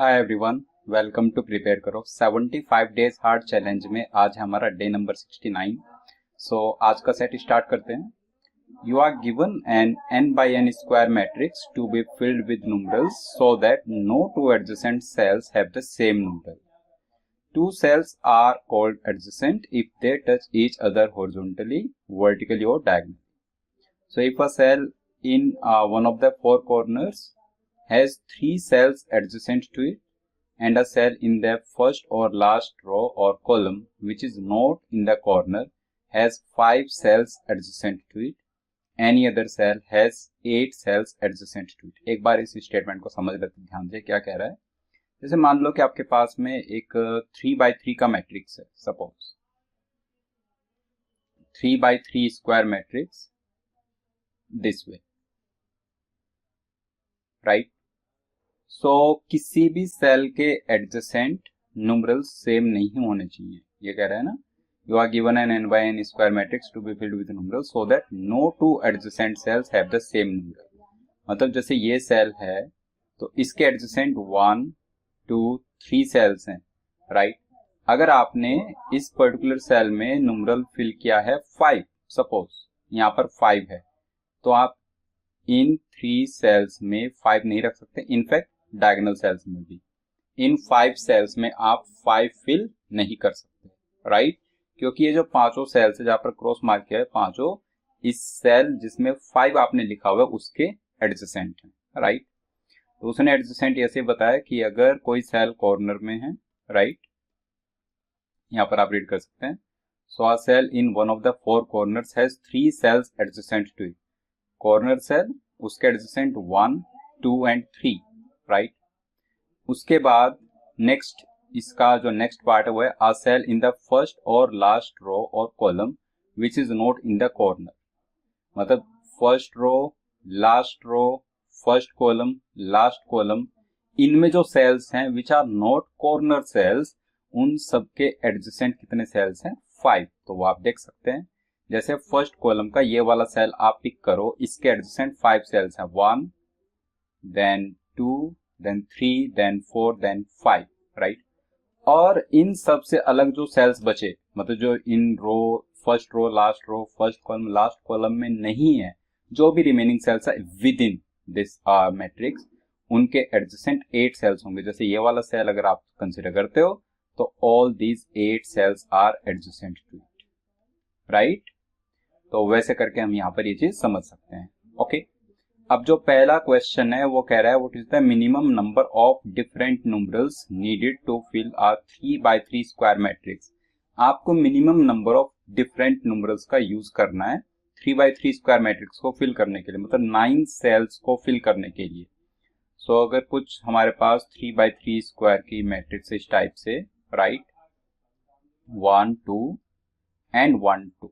Hi everyone, welcome to prepare करो 75 days hard challenge में आज है हमारा डे नंबर 69। आज का सेट स्टार्ट करते हैं। You are given an n by n square matrix to be filled with numerals so that no two adjacent cells have the same numeral. Two cells are called adjacent if they touch each other horizontally, vertically or diagonally. So if a cell in one of the four corners has three cells adjacent to it and a cell in the first or last row or column which is not in the corner has 5 cells adjacent to it, any other cell has 8 cells adjacent to it. एक बार इस statement को समझ लेते हैं, ध्यान से क्या कह रहा है। जैसे मान लो कि आपके पास में एक 3x3 का मैट्रिक्स है, suppose 3x3 square matrix this way, right. So किसी भी सेल के एडजेसेंट न्यूमरल्स सेम नहीं होने चाहिए, ये कह रहा है ना। You are given an n by n square matrix to be filled with numerals so that no two adjacent cells have the same numeral. मतलब जैसे ये सेल है तो इसके एडजेसेंट 1 2 3 सेल्स हैं, राइट। अगर आपने इस पर्टिकुलर सेल में न्यूमरल फिल किया है 5, सपोज यहाँ पर 5 है, तो आप इन 3 सेल्स में 5 नहीं रख सकते। इनफैक्ट डायगोनल सेल्स में भी इन 5 सेल्स में आप 5 फिल नहीं कर सकते, राइट। क्योंकि ये जो पांचों सेल्स है जहां पर क्रॉस मार्क किया है, पांचों इस सेल जिसमें 5 आपने लिखा हुआ है उसके एडजेसेंट है, राइट। तो उसने एडजेसेंट ऐसे बताया कि अगर कोई सेल कॉर्नर में है, राइट, यहां पर आप रीड कर सकते हैं। So a cell in one of the 4 corners has 3 cells adjacent to it. Corner cell, उसके एडजेसेंट 1 2 एंड 3, राइट। उसके बाद नेक्स्ट इसका जो नेक्स्ट पार्ट है वो है a cell in the first और लास्ट रो और column which is not in the corner. मतलब first row, last row, first column, last column, इनमें जो सेल्स हैं which are not corner cells, उन सबके एडजेसेंट कितने सेल्स हैं? 5। तो वो आप देख सकते हैं। जैसे फर्स्ट कॉलम का ये वाला सेल आप पिक करो, इसके एडजेसेंट 5 सेल्स हैं, 1 then 2 then 3 then 4 then 5, right. और इन सब से अलग जो सेल्स बचे, मतलब जो in row, first row, last row, first column, last column में नहीं है, जो भी रिमेनिंग सेल्स है विद इन दिस मैट्रिक्स, उनके एडजेसेंट 8 सेल्स होंगे। जैसे ये वाला सेल अगर आप कंसिडर करते हो तो all these 8 cells are adjacent to it, right. तो वैसे करके हम यहाँ पर ये चीज समझ सकते हैं, ओके। अब जो पहला क्वेश्चन है वो कह रहा है what is the minimum number of different numerals needed to fill a 3x3 square matrix. आपको minimum number of different numerals का यूज करना है 3x3 स्क्वायर मैट्रिक्स को फिल करने के लिए, मतलब 9 सेल्स को फिल करने के लिए। सो अगर कुछ हमारे पास 3x3 स्क्वायर की मैट्रिक्स इस टाइप से, राइट, 1 2 एंड 1 2,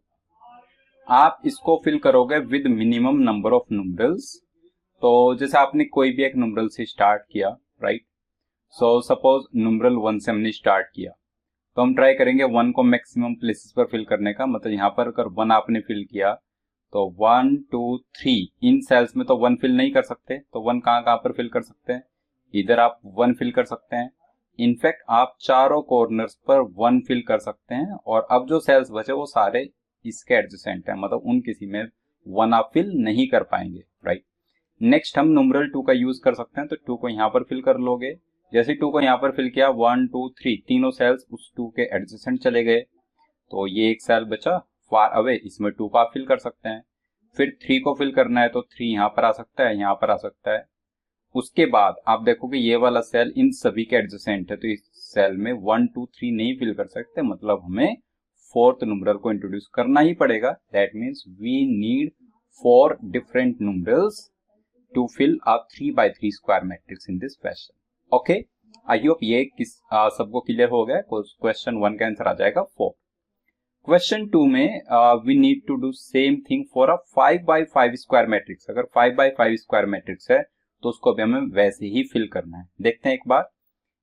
आप इसको फिल करोगे with minimum number of numerals. तो जैसे आपने कोई भी एक न्यूमरल से स्टार्ट किया, राइट। सो सपोज न्यूमरल 1 से हमने स्टार्ट किया, तो हम ट्राई करेंगे 1 को मैक्सिमम प्लेसेस पर फिल करने का। मतलब यहाँ पर अगर 1 आपने फिल किया तो 1 2 3 इन सेल्स में तो 1 फिल नहीं कर सकते, तो 1 कहाँ कहाँ पर फिल कर सकते हैं? इधर आप 1 फिल कर सकते हैं। इनफैक्ट आप चारों कॉर्नर्स पर 1 फिल कर सकते हैं, और अब जो सेल्स बचे वो सारे इसके एडजेसेंट है, मतलब उन किसी में 1 आप फिल नहीं कर पाएंगे, राइट। नेक्स्ट हम न्यूमरल 2 का यूज कर सकते हैं, तो 2 को यहाँ पर फिल कर लोगे। जैसे 2 को यहाँ पर फिल किया, 1 2 3 तीनों सेल्स उस 2 के एडजेसेंट चले गए, तो ये एक सेल बचा फार अवे, इसमें 2 को आप फिल कर सकते हैं। फिर 3 को फिल करना है तो 3 यहाँ पर आ सकता है, यहाँ पर आ सकता है। उसके बाद आप देखोगे ये वाला सेल इन सभी के एडजेसेंट है, तो इस सेल में 1 2 3 नहीं फिल कर सकते, मतलब हमें 4th न्यूमरल को इंट्रोड्यूस करना ही पड़ेगा। That means we need 4 different numerals to fill a 3x3 square matrix in this fashion. Okay, I hope ये सबको क्लियर हो गया। क्वेश्चन 1 का आंसर आ जाएगा 4। क्वेश्चन 2 में we need to do same thing for a 5x5 square matrix. अगर 5x5 square matrix है तो उसको भी हमें वैसे ही फिल करना है। देखते हैं एक बार।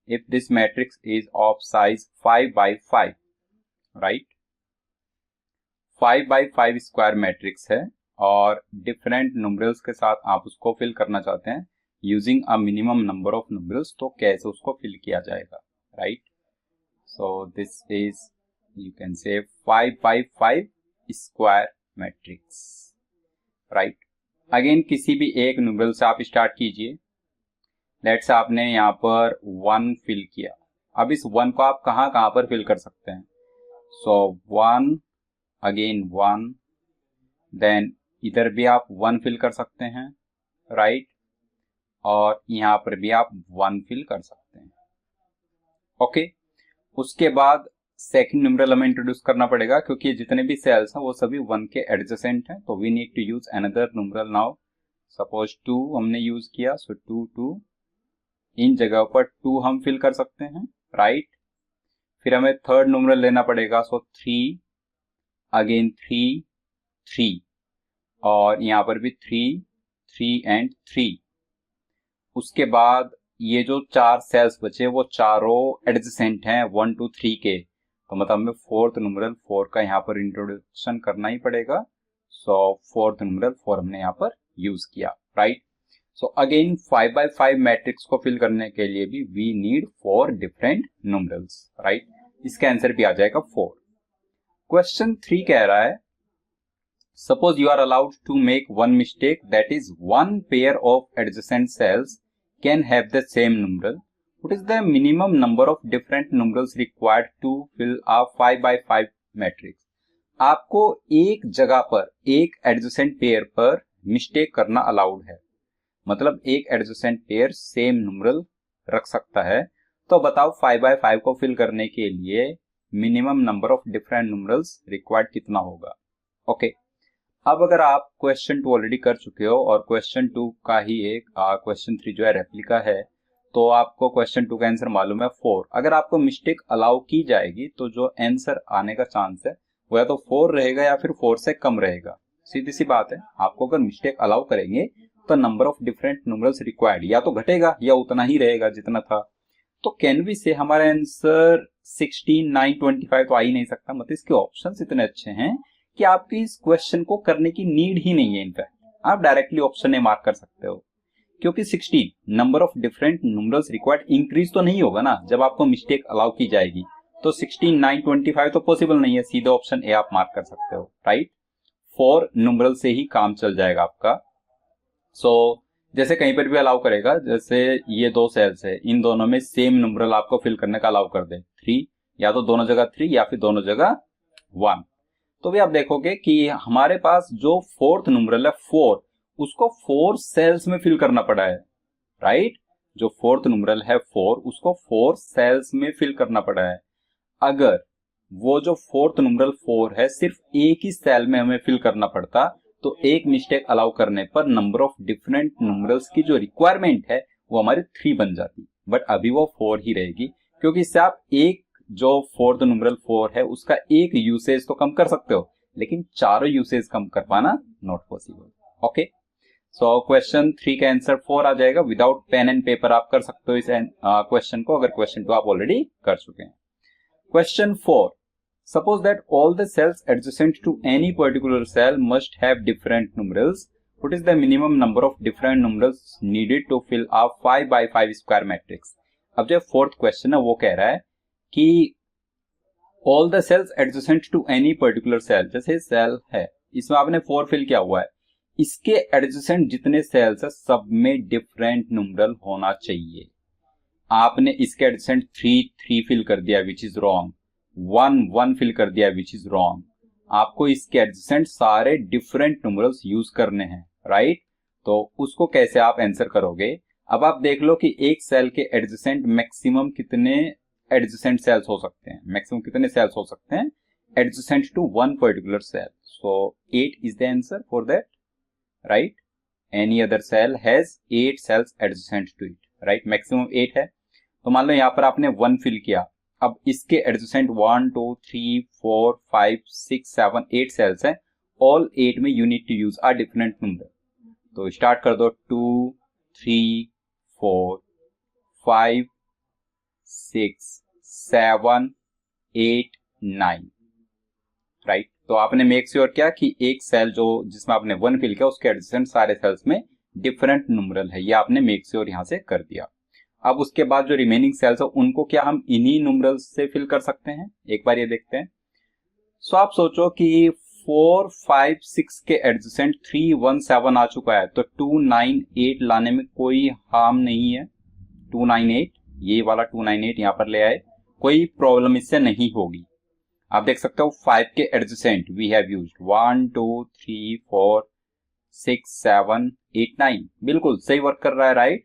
If this matrix is of size 5x5, right, 5x5 square matrix है और डिफरेंट न्यूमरल्स के साथ आप उसको फिल करना चाहते हैं, using a minimum number of numerals, तो कैसे उसको फिल किया जाएगा, right. So this is you can say 5x5 square matrix, right. Again किसी भी एक न्यूमरल से आप स्टार्ट कीजिए। लेट्स आपने यहाँ पर 1 फिल किया। अब इस 1 को आप कहाँ कहाँ पर फिल कर सकते हैं? सो 1, अगेन 1, देन इधर भी आप 1 फिल कर सकते हैं, राइट, और यहाँ पर भी आप 1 फिल कर सकते हैं, ओके। उसके बाद सेकंड न्यूमरल हमें इंट्रोड्यूस करना पड़ेगा, क्योंकि जितने भी सेल्स हैं वो सभी 1 के एडजेसेंट हैं, तो we need to use another numeral now. Suppose 2 हमने यूज किया, सो 2 2, इन जगह पर 2 हम फिल कर सकते हैं, राइट। फिर हमें थर्ड न्यूमरल लेना पड़ेगा, सो 3, अगेन 3 3, और यहाँ पर भी 3 3 एंड 3। उसके बाद ये जो 4 सेल्स बचे वो चारों एडजेसेंट हैं 1 2 3 के, तो मतलब हमें फोर्थ न्यूमरल 4 का यहाँ पर इंट्रोडक्शन करना ही पड़ेगा। सो फोर्थ न्यूमरल 4 हमने यहाँ पर यूज किया, right. So again 5x5 matrix को फिल करने के लिए भी we need 4 different numerals, right. इसका आंसर भी आ जाएगा 4। क्वेश्चन 3 कह रहा है, suppose you are allowed to make one mistake, that is one pair of adjacent cells can have the same numeral, what is the minimum number of different numerals required to fill a 5x5 matrix? आपको एक जगह पर एक adjacent pair पर mistake करना allowed है, मतलब एक एडजेसेंट पेयर सेम न्यूमरल रख सकता है। तो बताओ 5x5 को फिल करने के लिए minimum number of different numerals required कितना होगा, ओके। अब अगर आप क्वेश्चन 2 ऑलरेडी कर चुके हो और क्वेश्चन 2 का ही एक क्वेश्चन 3 जो है रेप्लिका है, तो आपको क्वेश्चन 2 का आंसर मालूम है 4। अगर आपको मिस्टेक अलाउ की जाएगी तो जो आंसर आने का चांस है वो या तो 4 रहेगा या फिर 4 से कम रहेगा। सीधी सी बात है, आपको अगर मिस्टेक अलाउ करेंगे तो number of different numerals required या तो घटेगा या उतना ही रहेगा जितना था। तो कैन वी से हमारा आंसर 16 9 25 तो आ ही नहीं सकता। मतलब इसके ऑप्शंस इतने अच्छे हैं कि आपकी इस क्वेश्चन को करने की नीड ही नहीं है। इनफैक्ट आप डायरेक्टली ऑप्शन ए मार्क कर सकते हो, क्योंकि 16 number of different numerals required increase तो नहीं होगा ना जब आपको मिस्टेक अलाउ की जाएगी। तो 16 9 25 तो पॉसिबल नहीं है, सीधे ऑप्शन ए आप मार्क कर सकते हो, राइट। 4 न्यूमरल से ही काम चल जाएगा आपका। सो जैसे कहीं पर भी अलाउ करेगा, जैसे ये 2 सेल्स है, इन दोनों में सेम न्यूमरल आपको फिल करने का अलाउ कर दे 3, या तो दोनों जगह 3 या फिर दोनों जगह 1, तो भी आप देखोगे कि हमारे पास जो फोर्थ न्यूमरल है 4, उसको 4 सेल्स में फिल करना पड़ा है, राइट। जो फोर्थ न्यूमरल है 4, उसको 4 सेल्स में फिल करना पड़ा है। अगर वो जो फोर्थ न्यूमरल 4 है सिर्फ एक ही सेल में हमें फिल करना पड़ता, तो एक मिस्टेक अलाउ करने पर नंबर ऑफ डिफरेंट न्यूमरल्स की जो रिक्वायरमेंट है वो हमारी 3 बन जाती, बट अभी वो 4 ही रहेगी, क्योंकि इससे आप एक जो फोर्थ न्यूमरल 4 है उसका एक यूसेज तो कम कर सकते हो, लेकिन चारों यूसेज कम कर पाना not possible, okay. So question 3 का आंसर 4 आ जाएगा। विदाउट पेन एंड पेपर आप कर सकते हो इस क्वेश्चन को, अगर क्वेश्चन 2 आप ऑलरेडी कर चुके हैं। Question 4, suppose that all the cells adjacent to any particular cell must have different numerals, what is the minimum number of different numerals needed to fill a 5x5 square matrix. अब जो fourth question है वो कह रहा है कि all the cells adjacent to any particular cell, जैसे cell है इसमें आपने 4 फिल किया हुआ है, इसके एडजेसेंट जितने सेल्स है सब में डिफरेंट न्यूमरल होना चाहिए। आपने इसके एडजेसेंट 3 3 फिल कर दिया विच इज रॉन्ग, 1 1 फिल कर दिया विच इज रॉन्ग। आपको इसके एडजेसेंट सारे डिफरेंट न्यूमरल्स यूज करने हैं, राइट। तो उसको कैसे आप आंसर करोगे? अब आप देख लो कि एक सेल के एडजेसेंट मैक्सिमम कितने एडजेसेंट सेल्स हो सकते हैं, मैक्सिमम कितने सेल्स हो सकते हैं adjacent to one particular cell. So 8 is the answer for that, right. Any other cell has 8 cells adjacent to it, right. Maximum 8 है, तो मान लो यहाँ पर आपने 1 फिल किया, अब इसके एडजेसेंट 1 2 3 4 5 6 7 8 सेल्स हैं, ऑल 8 में you need to use a different number. तो स्टार्ट कर दो 2 3 4 5 6 7 8 9, राइट। तो आपने मेक श्योर किया कि एक सेल जो जिसमें आपने 1 फिल किया उसके एडजेसेंट सारे सेल्स में डिफरेंट न्यूमरल है, ये आपने मेक श्योर यहाँ से कर दिया। अब उसके बाद जो रिमेनिंग सेल्स है उनको क्या हम इन्हीं न्यूमरल्स से फिल कर सकते हैं, एक बार ये देखते हैं। सो आप सोचो कि 4, 5, 6 के एडजेसेंट 3, 1, 7 आ चुका है, तो 2, 9, 8 लाने में कोई हार्म नहीं है। 298, ये वाला 298 यहाँ पर ले आए, कोई प्रॉब्लम इससे नहीं होगी। आप देख सकते हो 5 के एडजेसेंट वी हैव यूज्ड 1, 2, 3, 4, 6, 7, 8, 9, बिल्कुल सही वर्क कर रहा है, राइट।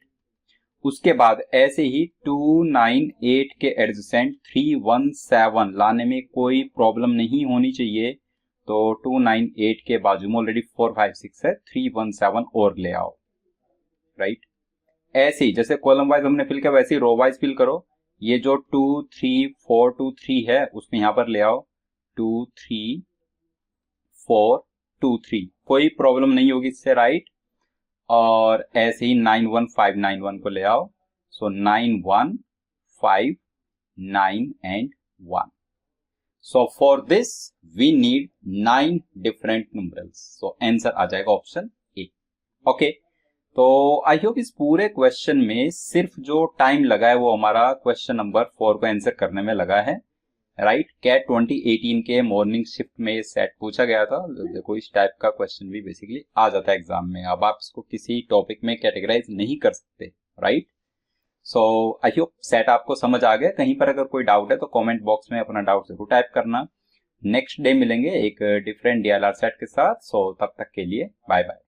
उसके बाद ऐसे ही 298 के एडजेसेंट 317 लाने में कोई प्रॉब्लम नहीं होनी चाहिए, तो 298 के बाजू में ऑलरेडी 4, 5, 6 है, 317 और ले आओ, राइट। ऐसे ही जैसे कॉलम वाइज हमने फिल किया वैसे ही रो वाइज फिल करो। ये जो 2, 3, 4, 2, 3 है उसमें यहां पर ले आओ 2, 3, 4, 2, 3, कोई प्रॉब्लम नहीं होगी इससे, राइट। और ऐसे ही 91591 को ले आओ, so 9, 1, 5, 9 and 1। So for this we need 9 different numerals, so answer आ जाएगा ऑप्शन ए। ओके, तो आई होप इस पूरे क्वेश्चन में सिर्फ जो टाइम लगा है वो हमारा क्वेश्चन नंबर 4 को आंसर करने में लगा है, राइट। कैट 2018 के मॉर्निंग शिफ्ट में सेट पूछा गया था। देखो इस टाइप का क्वेश्चन भी बेसिकली आ जाता है एग्जाम में। अब आप इसको किसी टॉपिक में कैटेगराइज नहीं कर सकते, right. So I hope set आपको समझ आ गया। कहीं पर अगर कोई डाउट है तो कमेंट बॉक्स में अपना डाउट जरूर टाइप करना। नेक्स्ट डे मिलेंगे एक डिफरेंट DLR सेट के साथ। सो तब तक के लिए बाय बाय।